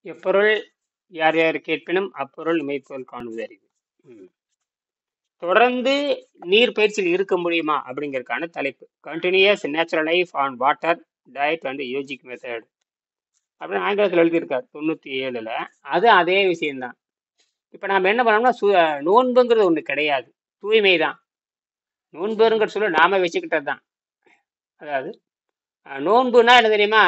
எப்பொருள் யார் யார் கேட்பினும் அப்பொருள் மெய்ப்பொருள் காணுவது அறிவு. ம். தொடர்ந்து நீர் பயிற்சியில் இருக்க முடியுமா அப்படிங்கறதுக்கான தலைப்பு continuous natural life on water diet and yogic method அப்படின்னு ஆங்கிலத்தில் எழுதியிருக்காரு 97ல். அது அதே விஷயம்தான். இப்போ நாம் என்ன பண்ணோம்னா நோன்புங்கிறது ஒன்று கிடையாது, தூய்மை தான். நோன்புங்கிற சொல்ல நாம வச்சுக்கிட்டது தான். அதாவது நோன்புனா என்ன தெரியுமா?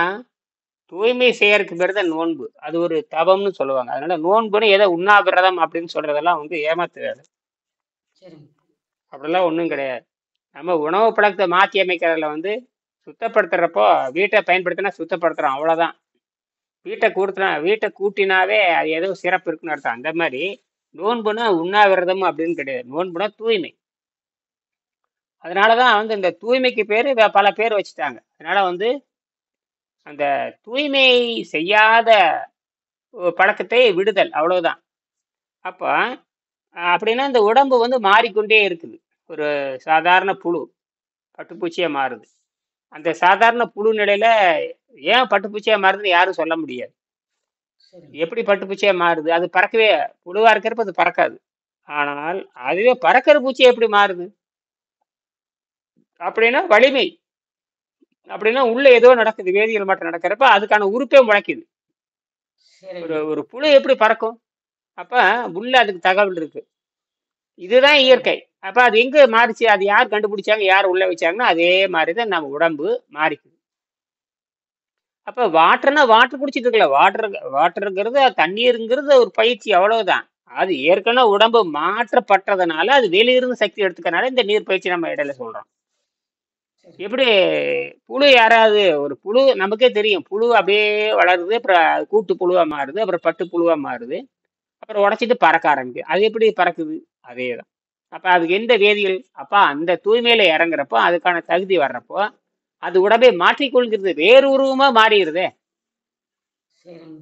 தூய்மை செய்யறதுக்கு பேர் தான் நோன்பு. அது ஒரு தவம்னு சொல்லுவாங்க. அதனால நோன்புன்னு ஏதோ உண்ணாவிரதம் அப்படின்னு சொல்றதெல்லாம் ஏமாத்து வேலை. சரிங்க. அப்படிலாம் ஒன்றும் கிடையாது. நம்ம உணவு பழக்கத்தை மாற்றி அமைக்கிறதுல சுத்தப்படுத்துறப்போ வீட்டை பயன்படுத்தினா சுத்தப்படுத்துறோம், அவ்வளோதான். வீட்டை கூட்டினாவே அது ஏதோ சிறப்பு இருக்குன்னு அர்த்தம். அந்த மாதிரி நோன்புனா உண்ணாவிரதம் அப்படின்னு கிடையாது, நோன்புனா தூய்மை. அதனாலதான் இந்த தூய்மைக்கு பேரு பல பேர் வச்சுட்டாங்க. அதனால அந்த தூய்மை செய்யாத பழக்கத்தை விடுதல், அவ்வளவுதான். அப்போ அப்படின்னா இந்த உடம்பு மாறிக்கொண்டே இருக்குது. ஒரு சாதாரண புழு பட்டுப்பூச்சியா மாறுது. அந்த சாதாரண புழு நிலையில ஏன் பட்டுப்பூச்சியா மாறுதுன்னு யாரும் சொல்ல முடியாது. சரிங்க. எப்படி பட்டுப்பூச்சியா மாறுது? அது பறக்கவே, புழுவா இருக்கிறப்ப அது பறக்காது. ஆனால் அதுவே பறக்கிற பூச்சி எப்படி மாறுது அப்படின்னா வலிமை. அப்படின்னா உள்ள ஏதோ நடக்குது, வேதியியல் மாற்றம் நடக்கிறப்ப அதுக்கான உறுப்பே முளைக்குது. ஒரு சரிங்க. ஒரு புழு எப்படி பறக்கும்? அப்ப உள்ள அதுக்கு தகவல் இருக்கு. இதுதான் சரிங்க. இயற்கை. அப்ப அது எங்க மாறிச்சு? அது யார் கண்டுபிடிச்சாங்க, யார் உள்ள வச்சாங்கன்னா அதே மாதிரிதான் நம்ம உடம்பு மாறிக்குது. அப்ப வாட்டர்னா வாட்டர் குடிச்சிட்டு இருக்கல. வாட்டருங்கிறது தண்ணீருங்கிறது ஒரு பயிற்சி, அவ்வளவுதான். அது ஏற்கனவே உடம்பு மாற்றப்பட்டதுனால அது வெளியிருந்து சக்தி எடுத்துக்கனால இந்த நீர் பயிற்சி நம்ம இடையில சொல்றோம். சரிங்க. எப்படி புழு, யாராவது ஒரு புழு நமக்கே தெரியும், புழு அப்படியே வளருது, அப்புறம் அது கூட்டு புழுவா மாறுது, அப்புறம் பட்டு புழுவா மாறுது, அப்புறம் உடைச்சிட்டு பறக்க ஆரம்பிக்குது. அது எப்படி பறக்குது? அதேதான். அப்ப அதுக்கு எந்த வேதியியல்? அப்ப அந்த தூய்மையில இறங்குறப்போ, அதுக்கான தகுதி வர்றப்போ அது உடம்பை மாற்றிக்கொள்கிறது, வேறு உருவமா மாறிடுதே. சரிங்க.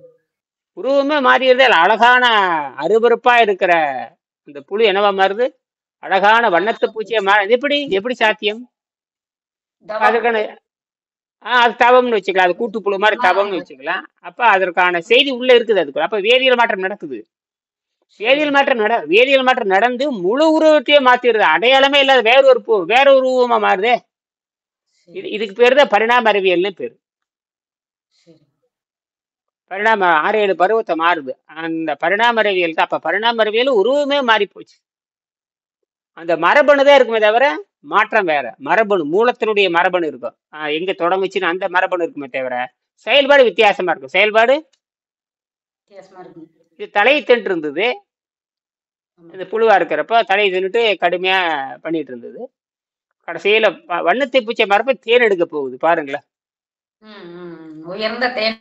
உருவமே மாறிடுதே. அழகான அருவருப்பா இருக்கிற அந்த புழு என்னவா மாறுது? அழகான வண்ணத்து பூச்சியா மாறுது. எப்படி எப்படி சாத்தியம்? அப்ப தவம். அதுக்கான அது தவம்னு வச்சுக்கலாம். அது கூட்டுப்புழு மாதிரி தவம்னு வச்சுக்கலாம். அப்ப அதற்கான செய்தி உள்ள இருக்குது அதுக்கு. அப்ப வேதியியல் மாற்றம் நடக்குது. சரிங்க. வேதியியல் மாற்றம் நடந்து முழு உருவத்தையே மாத்திடுது. அடையாளமே இல்லாத வேற ஒரு உருவமா மாறுதே. சரி. இதுக்கு பேரு தான் பரிணாம அறிவியல்னு பேரு. சரி. பரிணாம 6-7 பருவத்தை மாறுது அந்த பரிணாம அறிவியல் தான். அப்ப பரிணாம அறிவியல் உருவமே மாறி போச்சு. அந்த மரபணு தான் இருக்குமே தவிர மாற்றம் வேற. மரபணு, மூலத்தினுடைய மரபணு இருக்கும். எங்க தொடங்குச்சுன்னு அந்த மரபணு இருக்குமே தவிர செயல்பாடு வித்தியாசமா இருக்கும். செயல்பாடு வித்தியாசமா இருக்குங்க. இது தலையை தின்ட்டு இருந்தது. ஆமா. இந்த புழுவா இருக்கிறப்ப தலையை தின்னுட்டு கடுமையா பண்ணிட்டு இருந்தது. கடைசியில வண்ணத்தை பூச்சை மரப்ப தேன் எடுக்க போகுது, பாருங்களேன். உயர்ந்த தேன்.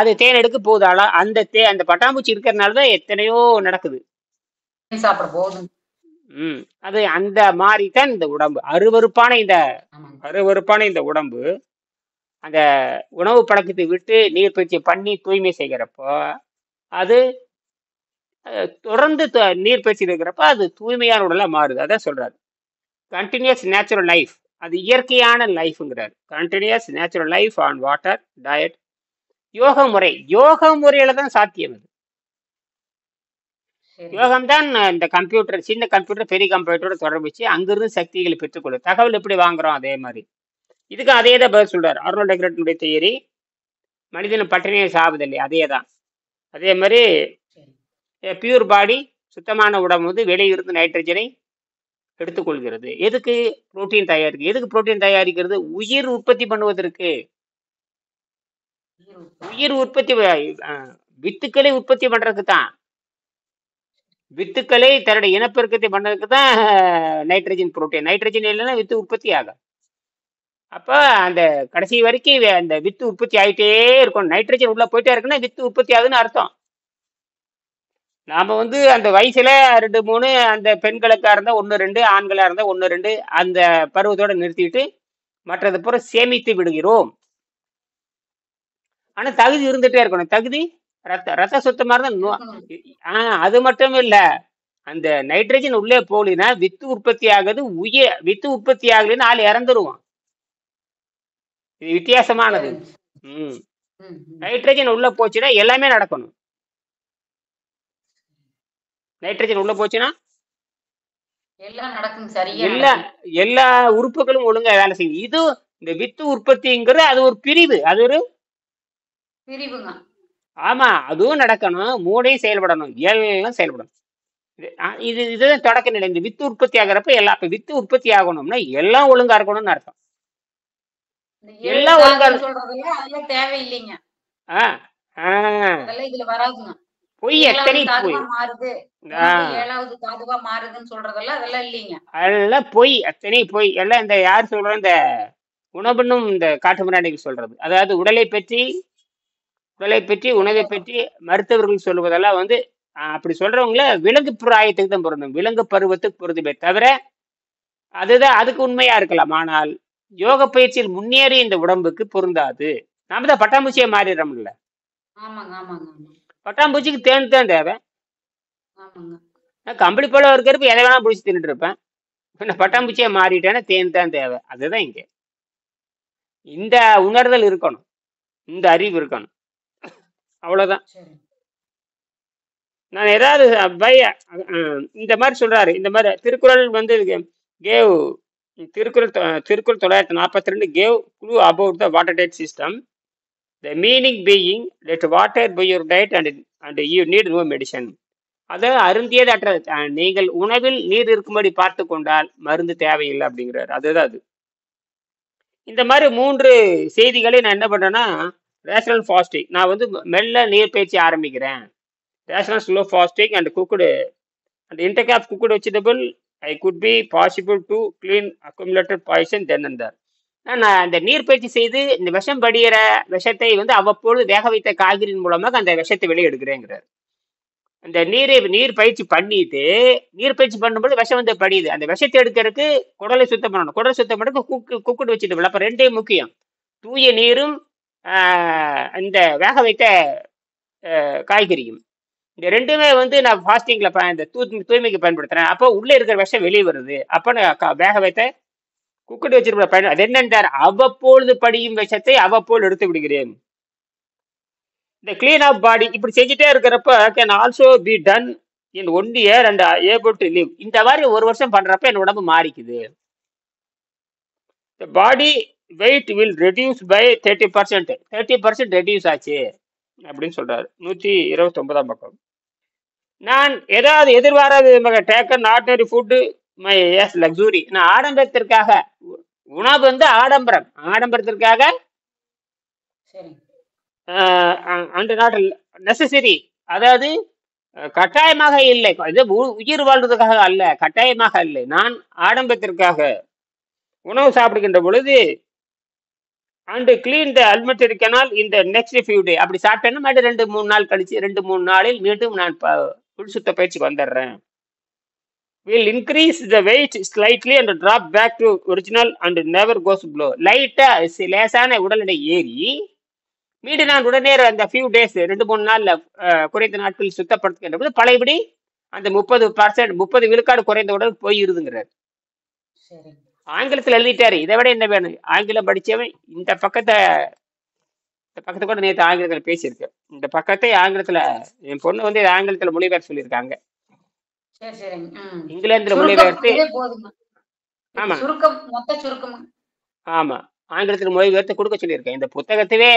அது தேன் எடுக்க போகுது. ஆளா அந்த பட்டாம்பூச்சி இருக்கிறதுனாலதான் எத்தனையோ நடக்குது. சாப்பிட போதும். அது அந்த மாதிரி தான் இந்த உடம்பு. அருவருப்பான இந்த உடம்பு அந்த உணவு பழக்கத்தை விட்டு நீர் பயிற்சி பண்ணி தூய்மை செய்கிறப்போ அது தொடர்ந்து நீர் பயிற்சி இருக்கிறப்ப அது தூய்மையான உடலா மாறுது. அதான் சொல்றாரு கண்டினியூஸ் நேச்சுரல் லைஃப். அது இயற்கையான லைஃப்ங்கிறார். Continuous natural life on water diet யோக முறையில தான் சாத்தியம். அது யோகம் தான். இந்த கம்ப்யூட்டர், சின்ன கம்ப்யூட்டர் பெரிய கம்ப்யூட்டரோட தொடர்புச்சு அங்கிருந்து சக்திகளை பெற்றுக்கொள்ளும். தகவல் எப்படி வாங்குறோம் அதே மாதிரி இதுக்கு அதே தான் பதில் சொல்றாரு அர்னால்ட் டெக்ரேட்டனுடைய தியரி. மனிதன் பட்டினியை சாவதில்லை, அதே தான். அதே மாதிரி பியூர் பாடி, சுத்தமான உடம்பு வெளியிருந்து நைட்ரஜனை எடுத்துக்கொள்கிறது. எதுக்கு? புரோட்டீன் தயாரிக்கு. எதுக்கு புரோட்டீன் தயாரிக்கிறது? உயிர் உற்பத்தி பண்ணுவதற்கு. உயிர் உற்பத்தி வித்துக்களை உற்பத்தி பண்றதுக்கு தான். வித்துக்களை தன்னுடைய இனப்பெருக்கத்தை பண்ணதுக்கு தான் நைட்ரஜன், புரோட்டீன். நைட்ரஜன் இல்லைன்னா வித்து உற்பத்தி ஆகும். அப்ப அந்த கடைசி வரைக்கும் அந்த வித்து உற்பத்தி ஆகிட்டே இருக்கும். நைட்ரஜன் உள்ள போயிட்டே இருக்குன்னா வித்து உற்பத்தி ஆகுதுன்னு அர்த்தம். நாம அந்த வயசுல 2-3, அந்த பெண்களுக்கா இருந்தா 1-2, ஆண்களா இருந்தா 1-2, அந்த பருவத்தோட நிறுத்திட்டு மற்றது பூரா சேமித்து விடுகிறோம். ஆனா தகுதி இருந்துட்டே இருக்கணும். தகுதி ரத்த சுத்தமா இருந்தா அது மட்டும் இல்ல. அந்த நைட்ரஜன் உள்ளே போலினா வித்து உற்பத்தி ஆகுது. வித்து உற்பத்தி ஆகலைன்னு ஆள் இறந்துருவான். இது வித்தியாசமானது. ம், ம். நைட்ரஜன் உள்ள போச்சுன்னா எல்லாமே நடக்கணும். நைட்ரஜன் உள்ள போச்சுன்னா எல்லாம் நடக்கும், சரியா எல்லா நடக்கும். எல்லா உறுப்புகளும் ஒழுங்கா வேலை செய்யும். இது இந்த வித்து உற்பத்திங்கிறது அது ஒரு பிரிவு, அது ஒரு பிரிவுங்க. ஆமா, அதுவும் நடக்கணும், மூளையும் செயல்படணும், எல்லாம் செயல்படணும். இதுதான் தொடக்க நிலை. இந்த வித்து உற்பத்தி ஆகிறப்ப எல்லாம், இப்ப வித்து உற்பத்தி ஆகணும்னா எல்லாம் ஒழுங்கா இருக்கணும்னு அர்த்தம். இந்த எல்லாம் ஒழுங்கா தாதுன்னு சொல்றதெல்லாம் அதெல்லாம் தேவையில்லைங்க. ஆ ஆ அதெல்லாம் இதுல வராதுங்க. பொய், 7வது எத்தனை பொய். தாதுவா மாறுது, ஆ உணவு 7வது தாதுவா மாறுதுன்னு சொல்றதெல்லாம் அதெல்லாம் இல்லைங்க. அதெல்லாம் பொய், அத்தனை பொய். எல்லாம் இந்த யார் சொல்ற, இந்த உணவுன்னும் இந்த காட்டு மிராண்டிகள் சொல்றது. அதாவது உடலை பற்றி உணவை தெரியாதோ. பற்றி மருத்துவர்கள் சொல்லுவதெல்லாம் வந்து அப்படி சொல்றவங்கள விலங்கு பிராயத்துக்கு தான் பொருந்தும், விலங்கு பருவத்துக்கு பொருந்துமே தவிர, அதுதான் அதுக்கு உண்மையா இருக்கலாம். ஆனால் யோக பயிற்சியில் முன்னேறி இந்த உடம்புக்கு பொருந்தாது. நாம தான் பட்டாம்பூச்சியை மாறிடுறோம்ல. ஆமாங்க, ஆமாங்க, ஆமாங்க, பட்டாம்பூச்சிக்கு தேன் தான் தேவை. ஆமாங்க. நான் கம்பளி போல இருக்கிறப்ப எதை வேணா பிடிச்சி தின்னுட்டு இருப்பேன். நான் ம். பட்டாம்பூச்சியை மாறிட்டேன்னா தேன் தான் தேவை. அதுதான் இங்க இந்த உணர்தல் இருக்கணும், இந்த அறிவு இருக்கணும், அவ்வளவுதான். சரி. நான் ஏதாவது இந்த மாதிரி சொல்றாரு. இந்த மாதிரி திருக்குறள் வந்து கேவ் திருக்குறள் 942 gave clue about the water diet system. The meaning being let water be your diet and you need no medicine. அதாவது அருந்தியது அற்ற, நீங்கள் உணவில் நீர் இருக்கும்படி பார்த்து கொண்டால் மருந்து தேவையில்லை அப்படிங்கிறாரு. அதுதான் அது. இந்த மாதிரி 3 செய்திகளை நான் என்ன பண்றேன்னா, ரேஷனல் ஃபாஸ்டிங், நான் வந்து மெல்ல நீர் பயிற்சி ஆரம்பிக்கிறேன். Rational slow fasting and cooked and intake of cooked vegetable, I could be possible to clean accumulated poison then and there. நான் அந்த நீர் பயிற்சி செய்து இந்த விஷம் படிகிற விஷத்தை வந்து அவ்வப்பொழுது வேக வைத்த காய்கறியின் மூலமாக அந்த விஷத்தை வெளியே எடுக்கிறேங்கிறார். அந்த நீர் பயிற்சி பண்ணிட்டு, நீர் பயிற்சி பண்ணும்போது விஷம் வந்து படியுது, அந்த விஷத்தை எடுக்கிறதுக்கு குடலை சுத்தம் பண்ணணும். குடலை சுத்தம் பண்ணுறதுக்கு குக்குடு வெஜிடபிள், அப்போ ரெண்டே முக்கியம், தூய நீரும் இந்த வேக வைத்த காய்கறியும். இந்த ரெண்டுமே வந்து நான் ஃபாஸ்டிங்ல இந்த தூய்மைக்கு பயன்படுத்துறேன். அப்போ உள்ளே இருக்கிற விஷம் வெளியே வருது. அப்போ நான் வேக வைத்த குக்கட் வச்சிருக்க பயன் அது என்னன்றார், அவ்வப்பொழுது படியும் விஷத்தை அவ்வப்போது எடுத்து விடுகிறேன். இந்த கிளீன் ஆஃப் பாடி இப்படி செஞ்சுட்டே இருக்கிறப்ப can also be done in 1 year and able to live. இந்த மாதிரி ஒரு வருஷம் பண்றப்ப என் உடம்பு மாறிக்குது. the body weight will reduce by 30% reduce ஆச்சு அப்படின்னு சொல்றாரு. 129ஆம் பக்கம். நான் ஏதாவது எதிர்பாராத taken ordinary food my as luxury. நான் ஆடம்பரத்திற்காக, உணவு வந்து ஆடம்பரத்திற்காக சரி. அண்ட் நாட் நெசசரி, அதாவது கட்டாயமாக இல்லை, இது உயிர் வாழ்வதற்காக அல்ல, கட்டாயமாக இல்லை. நான் ஆடம்பரத்திற்காக உணவு சாப்பிடுகின்ற பொழுது அண்ட் கிளீன் த அல்மெட்டரி கனால் இந்த நெக்ஸ்ட் ஃபியூ டே, அப்படி சாப்பிட்டேன்னா மறுபடியும் 2-3 நாள் கழிச்சு 2-3 நாளில் மீண்டும் நான் புல் சுத்த பயிற்சிக்கு வந்துடுறேன். will increase the weight slightly and drop back to original and never goes below. லைட்டா லேசான உடல் எடை ஏறி மீண்டும் நான் உடனே அந்த ஃபியூ டேஸ் 2-3 நாள்ல குறைந்த நாட்கள் சுத்தப்படுத்துகின்ற போது பழையபடி அந்த 30 விழுக்காடு குறைந்த உடல் போயிருதுங்கிறார். சரி. ஆங்கிலத்தில் எழுதிட்டாரு, இதை விட என்ன வேணும்? ஆங்கிலம் படிச்சவன் இந்த பக்கத்தை கூட நேற்று ஆங்கிலத்தில் பேசியிருக்கேன். இந்த பக்கத்தை ஆங்கிலத்துல என் பொண்ணு வந்து ஆங்கிலத்துல மொழிபெயர்ப்பு சொல்லியிருக்காங்க. சரி, சரி. இங்கிலாந்துல மொழிபெயர்த்து, போதுங்க. ஆமா சுருக்கம், மொத்த சுருக்கம். ஆமா, ஆங்கிலத்தில் மொழிபெயர்த்து கொடுக்க சொல்லியிருக்கேன். இந்த புத்தகத்திலே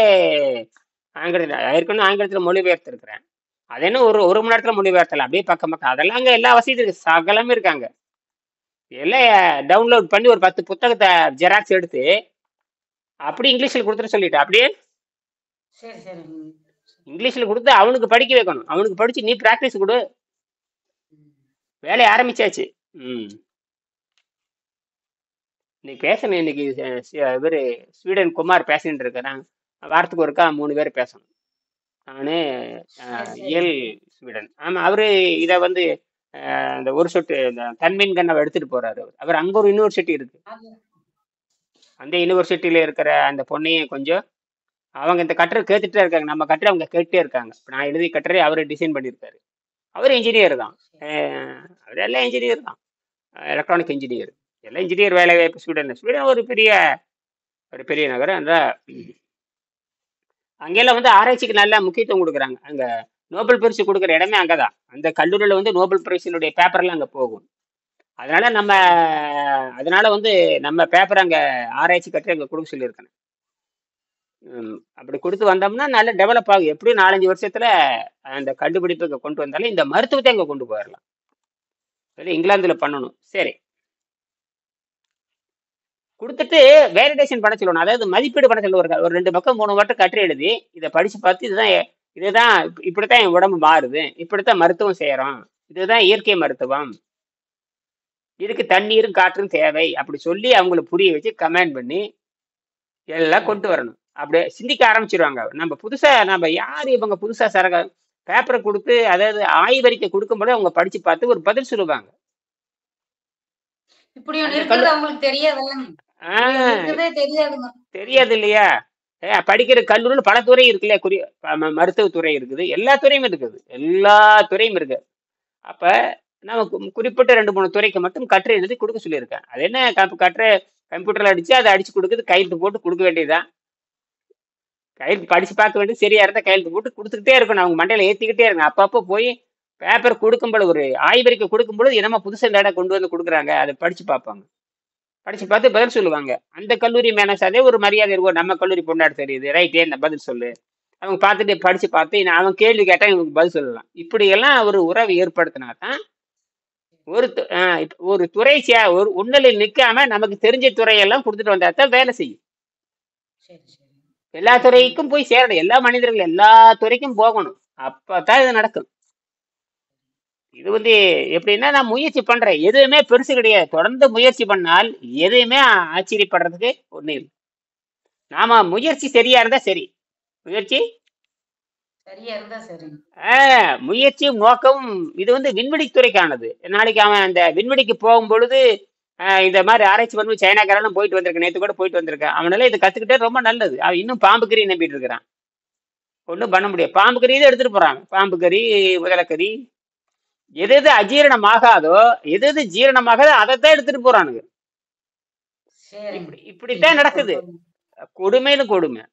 ஆங்கிலத்தில் ஏற்கனவே ஆங்கிலத்தில் மொழிபெயர்த்து இருக்கிறேன். அது என்ன ஒரு மணி நேரத்துல மொழிபெயர்த்தலாம், அப்படியே பக்கம் அதெல்லாம் அங்கே எல்லா வசதியும் இருக்கு, சகலமே இருக்காங்க. எல்லாம் டவுன்லோட் பண்ணி ஒரு 10 புத்தகத்தை ஜெராக்ஸ் எடுத்து அப்படி இங்கிலீஷ்ல கொடுத்துட சொல்லிட்டு, அப்படியே சரி, சரி. இங்கிலீஷ்ல கொடுத்து அவனுக்கு படிக்க வைக்கணும். அவனுக்கு படிச்சு நீ பிராக்டிஸ் கொடு. வேலையை ஆரம்பிச்சாச்சு. இன்னைக்கு பேசணும். இன்னைக்கு இவர் ஸ்வீடன் குமார் பேசிட்டு இருக்கிறான். வாரத்துக்கு ஒருக்கா 3 பேர் பேசணும். நானு இயல் ஸ்வீடன். ஆமா, அவரு இதை வந்து இந்த ஒரு சொட்டு இந்த தன்மீன் கண்ணவை எடுத்துட்டு போறாரு. அவர் அங்க ஒரு யூனிவர்சிட்டி இருக்கு, அந்த யூனிவர்சிட்டியில இருக்கிற அந்த பொண்ணையும் கொஞ்சம் அவங்க இந்த கட்டுரை கேட்டுட்டே இருக்காங்க. நம்ம கட்டுரை அவங்க கேட்டுட்டே இருக்காங்க. நான் எழுதி கட்டுரை அவரு டிசைன் பண்ணியிருக்காரு. அவர் இன்ஜினியர் தான், அவர் எல்லாம் இன்ஜினியர் தான், எலக்ட்ரானிக் இன்ஜினியர். எல்லாம் இன்ஜினியர் வேலை வாய்ப்பு. ஸ்வீடன் ஒரு பெரிய நகரம். அந்த அங்கெல்லாம் வந்து ஆராய்ச்சிக்கு நல்ல முக்கியத்துவம் கொடுக்குறாங்க. அங்க நோபல் பரிசு கொடுக்குற இடமே அங்கதான். அந்த கல்லூரியில வந்து நோபல் பரிசினுடைய பேப்பர்லாம் அங்க போகும். அதனால நம்ம சரிங்க. அதனால வந்து நம்ம பேப்பர் அங்க ஆராய்ச்சி கட்டுரை அங்க கொடுக்க சொல்லியிருக்கேன். அப்படி கொடுத்து வந்தோம்னா நல்ல டெவலப் ஆகும். எப்படியும் 4, 5 வருஷத்துல அந்த கண்டுபிடிப்பு இங்க கொண்டு வந்தாலும் இந்த மருத்துவத்தை அங்க கொண்டு போயிடலாம். அது இங்கிலாந்துல பண்ணணும். சரி. குடுத்துட்டு வேலிடேஷன் பண்ண சொல்லணும். அதாவது மதிப்பீடு பண்ண சொல்லணும். ஒரு 2 பக்கம் 3 வட்டம் கட்டுரை எழுதி, இத படிச்சு பார்த்து இதுதான் இப்படித்தான் என் உடம்பு மாறுது. இப்படித்தான் மருத்துவம் செய்யறோம். இதுதான் இயற்கை மருத்துவம். இதுக்கு தண்ணீரும் காற்றும் தேவை. அப்படி சொல்லி அவங்களுக்கு புரிய வச்சு கமெண்ட் பண்ணி எல்லாம் சரிங்க. கொண்டு வரணும். அப்படியே சிந்திக்க ஆரம்பிச்சிருவாங்க. நம்ம யார் இவங்க புதுசா பேப்பரை கொடுத்து அதாவது ஆய்வறிக்கை கொடுக்கும்போது அவங்க படிச்சு பார்த்து ஒரு பதில் சொல்லுவாங்க. இப்படி ஒண்ணு அந்த கல்லு இருக்கிறது அவங்களுக்கு தெரியாதுல்லங்க. இப்படி ஒண்ணு ஆஹ் இருக்கிறதே தெரியாதுங்க. தெரியாது இல்லையா? படிக்கிற கல்லூரில பல துறை இருக்குல்ல. மருத்துவ துறை இருக்குது. எல்லா துறையும் இருக்குது. எல்லா துறையும் இருக்கு. அப்ப நம்ம குறிப்பிட்ட 2, 3 துறைக்கு மட்டும் கட்டுரை எழுதி கொடுக்க சொல்லியிருக்கேன். அது என்ன கட்டுரை கம்ப்யூட்டர்ல அடிச்சு அதை அடிச்சு கொடுக்குது, கையெழுத்து போட்டு கொடுக்க வேண்டியதுதான். கையெழுத்து படிச்சு பார்க்க வேண்டியது, சரியா இருந்தா கையெழுத்து போட்டு கொடுத்துக்கிட்டே இருக்கணும். அவங்க மண்டையில ஏத்திக்கிட்டே இருங்க. அப்பப்போ போய் பேப்பர் கொடுக்கும்போது ஒரு ஆய்வறிக்கை கொடுக்கும்போது என்னமா புதுசா இந்த இடம் கொண்டு வந்து கொடுக்குறாங்க, அதை படிச்சு பார்ப்பாங்க. படிச்சு பார்த்து பதில் சொல்லுவாங்க. அந்த கல்லூரி மேனேஜ் அதே ஒரு மரியாதை இருக்கும். நம்ம கல்லூரி பொண்ணாடு தெரியுது, ரைட், என்ன பதில் சொல்லு. அவங்க பார்த்துட்டு படிச்சு பார்த்து அவன் கேள்வி கேட்டா இவங்களுக்கு பதில் சொல்லலாம். இப்படி எல்லாம் ஒரு உறவு ஏற்படுத்தினா தான் ஒரு துறை ஒரு ஒண்ணுல நிக்காம நமக்கு தெரிஞ்ச துறையெல்லாம் கொடுத்துட்டு வந்தா தான் வேலை செய்யும். சரி, சரி. எல்லா துறைக்கும் போய் சேரணும். எல்லா மனிதர்கள் எல்லா துறைக்கும் போகணும். அப்பதான் இது நடக்கும். இது வந்து எப்படின்னா நான் முயற்சி பண்றேன். எதுவுமே பெருசு கிடையாது. தொடர்ந்து முயற்சி பண்ணால் எதையுமே ஆச்சரியப்படுறதுக்கு ஒண்ணு இல்லை. நாம முயற்சி சரியா இருந்தா சரி. முயற்சி சரியா இருந்தா சரிங்க. முயற்சி நோக்கம் இது வந்து விண்வெளி துறைக்கானது. நாளைக்கு அவன் அந்த விண்வெளிக்கு போகும் பொழுது இந்த மாதிரி ஆராய்ச்சி பண்ணி சைனாக்காரெல்லாம் போயிட்டு வந்திருக்கேன். நேற்று கூட போயிட்டு வந்திருக்கேன். அவனால இதை கத்துக்கிட்டே ரொம்ப நல்லது. அவன் இன்னும் பாம்பு கறி நம்பிட்டு இருக்கிறான். ஒன்றும் பண்ண முடியாது. பாம்பு கறி தான் எடுத்துட்டு போறாங்க. பாம்பு கறி, முதலக்கறி, எது எது அஜீரணமாகாதோ எது எது ஜீரணமாகாதோ அதைத்தான் எடுத்துட்டு போறானுங்க. சரிங்க. இப்படித்தான் நடக்குது. கொடுமைன்னு கொடுமை.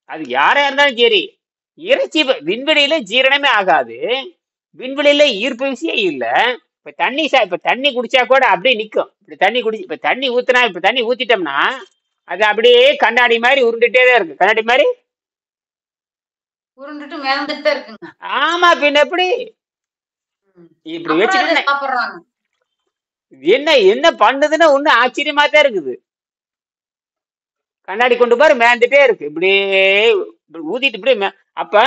அது யாரா இருந்தாலும் சரி. இறைச்சி விண்வெளியில ஜீரணமே ஆகாது. விண்வெளியில ஈர்ப்பு விசையே இல்ல. இப்ப தண்ணி குடிச்சா கூட அப்படியே நிக்கும். இப்ப தண்ணி ஊத்துனா, இப்ப தண்ணி ஊத்திட்டோம்னா அது அப்படியே கண்ணாடி மாதிரி உருண்டுட்டே தான் இருக்கு. கண்ணாடி மாதிரி உருண்டுட்டு மிதந்துட்டு தான் இருக்குங்க. ஆமா, பின்ன எப்படி இப்படி வச்சுட்டு சாப்பிடுறாங்க. என்ன பண்ணுதுன்னு ஒண்ணு ஆச்சரியமா தான் இருக்குது. கண்ணாடி கொண்டு பாரு மேந்துட்டே இருக்கு. இப்படியே ஊதிட்டு இப்படியே அப்ப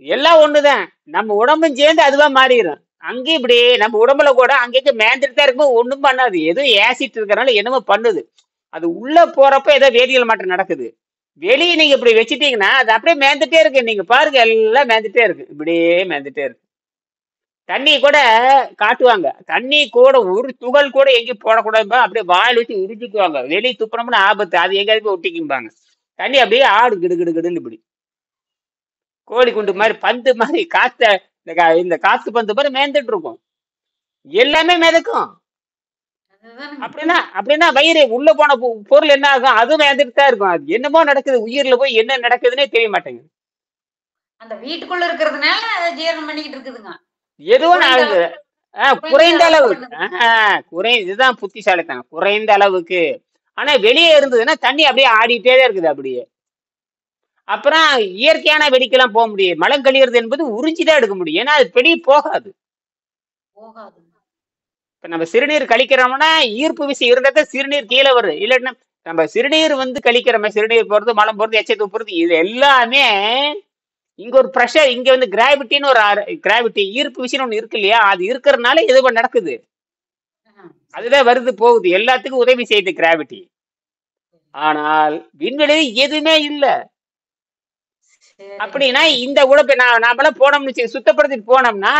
எல்லாம் ஒண்ணுதான். நம்ம உடம்பும் சேர்ந்து அதுவா மாறிடும். அங்கேயும் இப்படி நம்ம உடம்புல கூட அங்கேயும் மேந்துட்டு தான் இருக்கும். ஒண்ணும் பண்ணாது. ஏதோ ஏசிட்டு இருக்கிறனால என்னமோ பண்ணுது. அது உள்ள போறப்ப ஏதோ வேதியியல் மாற்றம் நடக்குது. வெளியே நீங்க இப்படி வச்சுட்டீங்கன்னா அது அப்படியே மேந்துட்டே இருக்கு. நீங்க பாருங்க, எல்லாம் மேந்துட்டே இருக்கு. இப்படியே மேந்துட்டே இருக்கு. தண்ணி கூட காட்டுவாங்க. தண்ணி கூட ஒரு துகள் கூட எங்கேயும் போடக்கூடாது. அப்படியே வாயில் வச்சு உறிஞ்சிக்குவாங்க. வெளியே துப்புனோம்னா ஆபத்து. அது எங்கேயாவது போய் ஒட்டிக்கும்பாங்க. தண்ணி அப்படியே ஆடு கிடுகிடுன்னு இப்படி கோழி குண்டு மாதிரி பந்து மாதிரி இந்த காத்து பந்து மாதிரி மேந்துட்டு இருக்கும். எல்லாமே மிதக்கும். அப்படின்னா வயிறு உள்ள போன பொருள் என்ன ஆகும்? அதுவும் மேந்துட்டு தான் இருக்கும். அது என்னமோ நடக்குது. உயிர்ல போய் என்ன நடக்குதுன்னே தெரிய மாட்டேங்குது. அந்த வீட்டுக்குள்ள இருக்கிறதுனால ஜீரணம் பண்ணிக்கிட்டு இருக்குதுங்க. எதுவும் ஆகுது. குறைந்த அளவுக்கு இதுதான் புத்திசாலித்தனம். குறைந்த அளவுக்கு. ஆனா வெளியே இருந்ததுன்னா தண்ணி அப்படியே ஆடிட்டே தான் இருக்குது. அப்படியே அப்புறம் இயற்கையான வெடிக்கெல்லாம் போக முடியும். மலம் கழிகிறது என்பது உறிஞ்சிதான் எடுக்க முடியும். ஏன்னா அது வெளியே போகாது. இப்ப நம்ம சிறுநீர் கழிக்கிறோம்னா ஈர்ப்பு விசை இருந்தா சிறுநீர் கீழே வருது. இல்லைன்னா நம்ம சிறுநீர் வந்து கழிக்கிறோம். சிறுநீர் போறது, மலம் போறது, எச்சை துப்புறது, இது எல்லாமே இங்க ஒரு ப்ரெஷர், இங்க வந்து கிராவிட்டின்னு ஒரு கிராவிட்டி ஈர்ப்பு விசைன்னு ஒண்ணு இருக்கு இல்லையா? அது இருக்கிறதுனால எதுவும் நடக்குது. அதுதான் வருது போகுது. எல்லாத்துக்கும் உதவி செய்யுது கிராவிட்டி. ஆனால் விண்வெளி எதுவுமே இல்லை. அப்படின்னா இந்த உடம்பு நாமெல்லாம் போனோம்னு சுத்தப்படுத்திட்டு போனோம்னா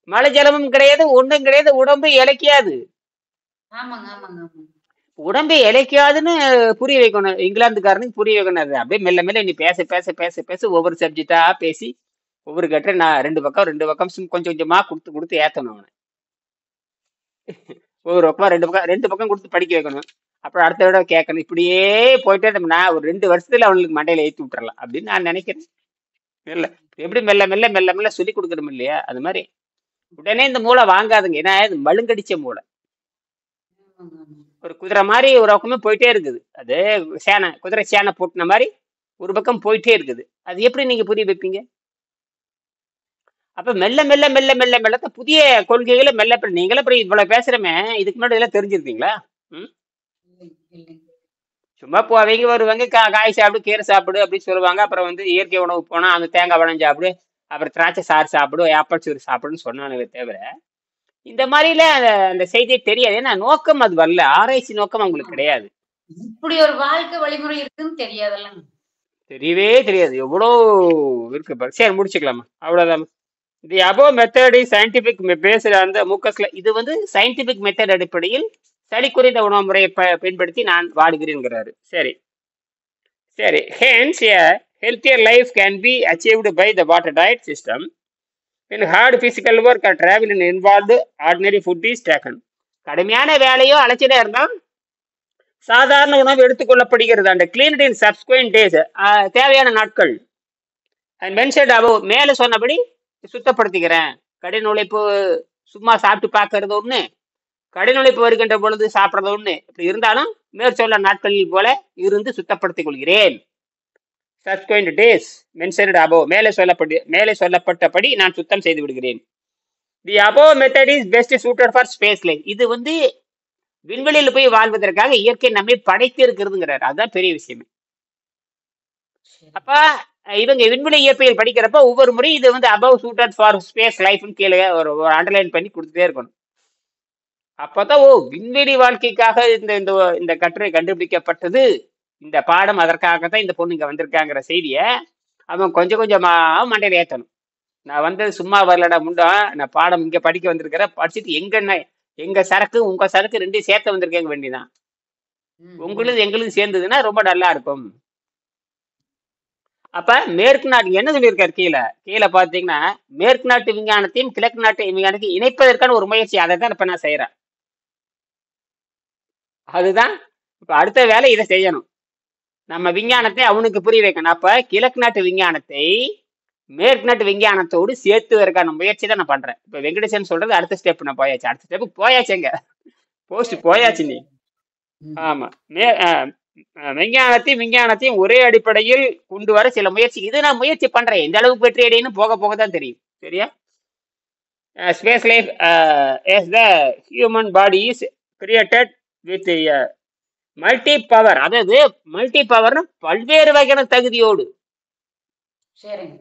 மழை ஜலமும் கிடையாது, ஒண்ணும் கிடையாது. உடம்பு இழைக்காது. உடம்பை இழைக்காதுன்னு புரிய வைக்கணும். இங்கிலாந்துக்காரனுக்கு புரிய வைக்கணும். அப்படியே மெல்ல மெல்ல நீ பேச பேச பேச பேச ஒவ்வொரு சப்ஜெக்டா பேசி ஒவ்வொரு கட்ட நான் 2 பக்கம் கொஞ்சம் கொஞ்சமா கொடுத்து ஏத்தணும். அவனை ஒவ்வொரு பக்கம் 2 பக்கம் கொடுத்து படிக்க வைக்கணும். அப்புறம் அடுத்த விட கேட்கணும். இப்படியே போயிட்டே இருந்தோம்னா ஒரு 2 வருஷத்துல அவனுக்கு மண்டையில ஏற்றி விட்டுறலாம் அப்படின்னு நான் நினைக்கிறேன். இல்ல எப்படி மெல்ல மெல்ல மெல்ல மெல்ல சொல்லி கொடுக்கணும் இல்லையா? அது மாதிரி உடனே இந்த மூளை வாங்காதுங்க. ஏன்னா இது மழுங்கடிச்ச மூளை. ஆமாங்க, ஆமாங்க. ஒரு குதிரை மாதிரி ஒரு பக்கமே போயிட்டே இருக்குது. அது குதிரை சேனை பூட்டின மாதிரி ஒரு பக்கம் போயிட்டே இருக்குது. அது எப்படி நீங்க புரிய வைப்பீங்க? அப்ப மெல்ல மெல்ல மெல்ல மெல்ல மெல்ல புதிய கொள்கைகளை மெல்ல நீங்களே இப்படி இவ்வளவு பேசுறமே, இதுக்கு முன்னாடி இதெல்லாம் தெரிஞ்சிருக்கீங்களா? ம் இல்லைங்க, இல்லைங்க. சும்மா போவீங்க வருவாங்க, காய் சாப்பிடு, கீரை சாப்பிடு அப்படின்னு சொல்லுவாங்க. அப்புறம் வந்து இயற்கை உணவு போனா அந்த தேங்காய் பழம் சாப்பிடு, அப்புறம் திராட்சை சாறு சாப்பிடு, ஆப்பிள் சூறு சாப்பிடுன்னு சொன்னானுங்க தவிர இந்த மாதிரில அந்த செய்தியே தெரியாது. ஏன்னா நோக்கம் அது வரல, ஆராய்ச்சி நோக்கம் அவங்களுக்கு கிடையாது. இப்படி ஒரு வாழ்க்கை வழிமுறை இருக்குன்னு தெரியாதல்லங்க. தெரியவே தெரியாது. எவ்வளோ இருக்கு பாரு. சரி முடிச்சுக்கலாமா? அவ்வளவுதான். தி above method is scientific based அந்த மூக்கஸ்ல இது வந்து சயின்டிபிக் மெத்தட் அடிப்படையில் சளி குறைந்த உணவு முறையை பயன்படுத்தி நான் வாடுகிறேங்கிறாரு. சரி சரி. Hence a healthier life can be achieved by the water diet system when hard physical work or travel in involved ordinary food is taken. கடுமையான வேலையோ அலைச்சலோ இருந்தால் சாதாரண உணவு எடுத்துக்கொள்ளப்படுகிறது. அந்த கிளீன்ட் இன் சப்ஸ்குவெண்ட் டேஸ் தேவையான நாட்கள் அண்ட் மென்ஷன்ட் அபவ் மேல சொன்னபடி சுத்தப்படுத்திக்கிறேன். கடின உழைப்பு சும்மா சாப்பிட்டு பார்க்கறது ஒண்ணு, கடின உழைப்பு வருகின்ற பொழுது சாப்பிட்றது ஒண்ணு. இப்படி இருந்தாலும் மேற்சொல்ல நாட்களில் போல இருந்து சுத்தப்படுத்திக் கொள்கிறேன். சப்ஸ்குவெண்ட் டேஸ் மென்ஷன்ட் அபவ் மேலே சொல்லப்பட்டபடி நான் சுத்தம் செய்து விடுகிறேன். The above method is best suited for space life. இது வந்து விண்வெளியில் போய் வாழ்வதற்காக இயற்கை நம்மை படைத்து இருக்கிறதுங்கிறார். அதுதான் பெரிய விஷயம். சரி. அப்ப இவங்க விண்வெளி இயற்பியல் படிக்கிறப்ப ஒவ்வொரு முறையும் இது வந்து அபவ் சூட்டட் ஃபார் ஸ்பேஸ் லைஃப்னு கீழே ஒரு அண்டர்லைன் பண்ணி கொடுத்துட்டே இருக்கணும். அப்பதான் விண்வெளி வாழ்க்கைக்காக இந்த இந்த இந்த கட்டுரை கண்டுபிடிக்கப்பட்டது, இந்த பாடம் அதற்காகத்தான் இந்த பொண்ணு இங்க வந்திருக்காங்கிற செய்திய அவன் கொஞ்சம் கொஞ்சமா மண்டையில ஏத்தணும். நான் வந்தது சும்மா வரலடா முண்டா, நான் பாடம் இங்க படிக்க வந்திருக்கிற, படிச்சுட்டு எங்க சரக்கு உங்க சரக்கு ரெண்டையும் சேர்த்து வந்திருக்கேங்க வேண்டிதான். உங்களுது எங்களுது சேர்ந்ததுன்னா ரொம்ப நல்லா இருக்கும். அப்ப மேற்கு நாட்டு என்ன சொல்லியிருக்காரு கீழே பாத்தீங்கன்னா, மேற்கு நாட்டு விஞ்ஞானத்தையும் கிழக்கு நாட்டு விஞ்ஞானத்தையும் இணைப்பதற்கான ஒரு முயற்சி. அதை தான் இப்ப நான் செய்யறேன். அதுதான் இப்ப அடுத்த வேலை இதை செய்யணும். நம்ம விஞ்ஞானத்தை அவனுக்கு புரிய வைக்கணும். அப்ப கிழக்கு நாட்டு விஞ்ஞானத்தை மேற்கு நாட்டு விஞ்ஞானத்தோடு சேர்த்துவதற்கான முயற்சி தான் நான் பண்றேன். இப்ப வெங்கடேசன் சொல்றது அடுத்த ஸ்டெப் நான் போயாச்சு. அடுத்த ஸ்டெப்புக்கு போயாச்சுங்க. போஸ்ட் போயாச்சு நீ. ஆமா. விஞ்ஞானத்தையும் ஒரே அடிப்படையில் கொண்டு வர சில முயற்சி. இது நான் முயற்சி பண்றேன். எந்த அளவுக்கு வெற்றி அடையணும் போக போக தான் தெரியும். சரியா? Space life as the human body is created with multi power. அதாவது மல்டி பவர்னு பல்வேறு வகையான தகுதியோடு. சரிங்க.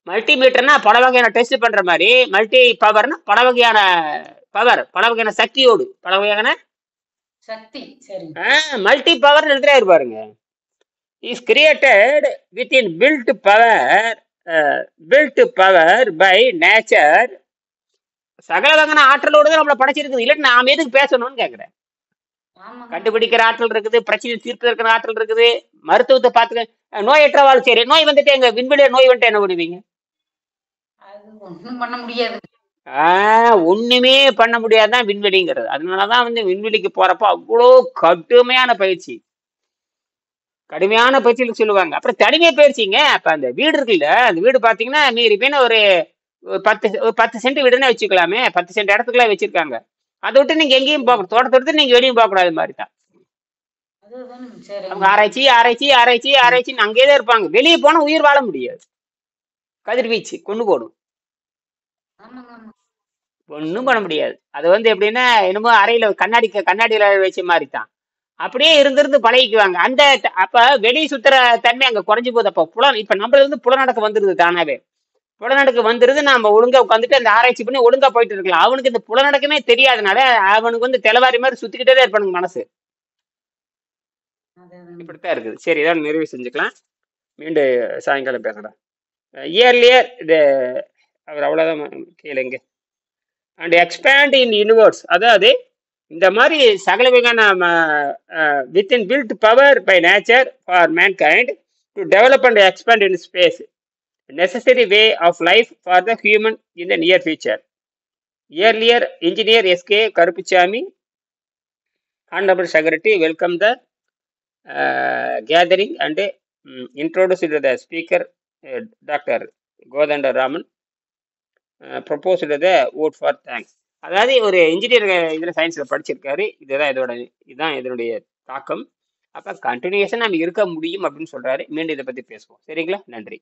மல்டிமீட்டர்னா பல வகையான டெஸ்ட் பண்ற மாதிரி, மல்டி பவர்னா பல வகையான பவர், பல வகையான சக்தியோடு, பல வகையான சக்தி. சரிங்க. மல்டி பவர் எழுதுறாரு பாருங்க. Is created within built power by nature. சகல வகையான ஆற்றலோடு தான் நம்மளை படைச்சிருக்குது. இல்லைன்னு நாம எதுக்கு பேசணும்னு கேட்கிறேன். கண்டுபிடிக்கிற ஆற்றல் இருக்குது, பிரச்சனை தீர்ப்பு இருக்கிற ஆற்றல் இருக்குது, மருத்துவத்தை பார்த்துக்க, நோயற்ற வாழ். சரி, நோய் வந்துட்டு எங்க விண்வெளிய நோய் வந்துட்டு என்ன பண்ணுவீங்க? ஒண்ணும் பண்ண முடியாது. ஒண்ணுமே பண்ண முடியாதுதான் விண்வெளிங்கிறது. அதனாலதான் வந்து விண்வெளிக்கு போறப்ப அவ்வளோ கடுமையான பயிற்சி சொல்லுவாங்க. அப்புறம் தனிமை பயிற்சிங்க. அப்ப அந்த வீடு இருக்குல்ல, அந்த வீடு பாத்தீங்கன்னா மீறி பேன ஒரு 10 சென்ட் வீடுன்னு வச்சுக்கலாமே, 10 சென்ட் இடத்துக்குலாம் வச்சிருக்காங்க. அதை விட்டு நீங்க எங்கேயும் போக, தோட்டத்தை விட்டு நீங்க வெளியும் போக கூடாது மாதிரி தான். அவங்க ஆராய்ச்சின்னு அங்கேயே இருப்பாங்க. வெளியே போனா உயிர் வாழ முடியாது. கதிர்வீச்சு கொண்டு போடும், ஒன்றும் பண்ண முடியாது. அது வந்து எப்படின்னா என்னமோ அறையில கண்ணாடியில வச்ச மாதிரி தான். அப்படியே இருந்து பழகிக்குவாங்க. அப்ப வெளியே சுத்துற தன்மை அங்க குறைஞ்சு போகுது. அப்ப இப்ப நம்மளது வந்து புலநடக்கம் வந்துருது, தானாவே புலநடக்கு வந்துருது. நம்ம ஒழுங்கா உட்காந்துட்டு அந்த ஆராய்ச்சி பண்ணி ஒழுங்கா போயிட்டு இருக்கலாம். அவனுக்கு இந்த புலநடக்கமே தெரியாதனால அவனுக்கு வந்து தெலவாரி மாதிரி சுத்திக்கிட்டே தான் இருப்பானுங்க மனசு. இப்படித்தான் இருக்குது. சரி, இதான் நிறைவு செஞ்சுக்கலாம். மீண்டும் சாயங்காலம் பேசலாம். இயர்லியர் இது அவர் அவ்வளவுதான் கேளுங்க. And expand in universe. அதாவது இந்த மாதிரி சகல வகையான within built power by nature for mankind to develop and expand in space necessary way of life for the human in the near future. Earlier engineer S.K. Karupuchami Honorable Secretary welcome the gathering and introduced the speaker, Dr. Godanda Raman, proposed the vote for thanks. அதாவது ஒரு engineer இதில் சயின்ஸில் படிச்சிருக்காரு. இதுதான் இதனுடைய தாக்கம். அப்போ continuation நம்ம இருக்க முடியும் அப்படின்னு சொல்றாரு. மீண்டும் இதை பற்றி பேசுவோம். சரிங்களா? நன்றி.